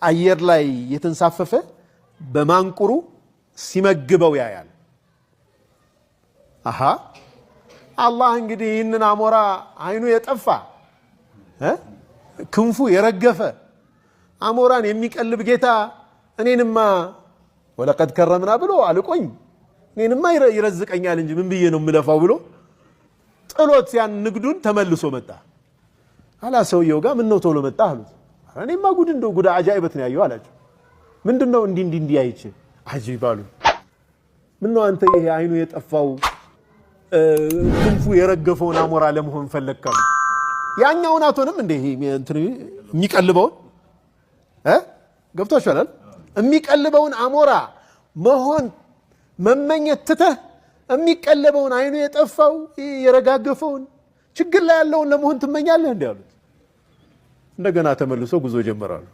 አየር ላይ የተንሳፈፈ በማንቁሩ ሲመግበው ያያል። አሃ አላህ እንግዲህ ይህንን አሞራ አይኑ የጠፋ ክንፉ የረገፈ አሞራን የሚቀልብ ጌታ እኔንማ ወለቀድ ከረምና ብሎ አልቆኝ እኔንማ ይረዝቀኛል እንጂ ምን ብዬ ነው የምለፋው ብሎ ጥሎት ያን ንግዱን ተመልሶ መጣ። አላ ሰውየው ጋር ምን ነው ቶሎ መጣ አሉት። እኔማ ጉድ እንደው ጉድ አጃኢበት ነው ያየው አላቸው። ምንድነው እንዲህ አይቼ አጂብ አሉ። ምን ነው አንተ ይሄ አይኑ የጠፋው ክንፉ የረገፈውን አሞራ ለመሆን ፈለግከው? ያኛውን አቶንም እንደ ይሄ እንትን የሚቀልበውን ገብቷችኋል? የሚቀልበውን አሞራ መሆን መመኘት ትተህ የሚቀልበውን አይኑ የጠፋው የረጋገፈውን ችግር ላይ ያለውን ለመሆን ትመኛለህ እንዴ አሉት። እንደገና ተመልሶ ጉዞ ጀመራሉ።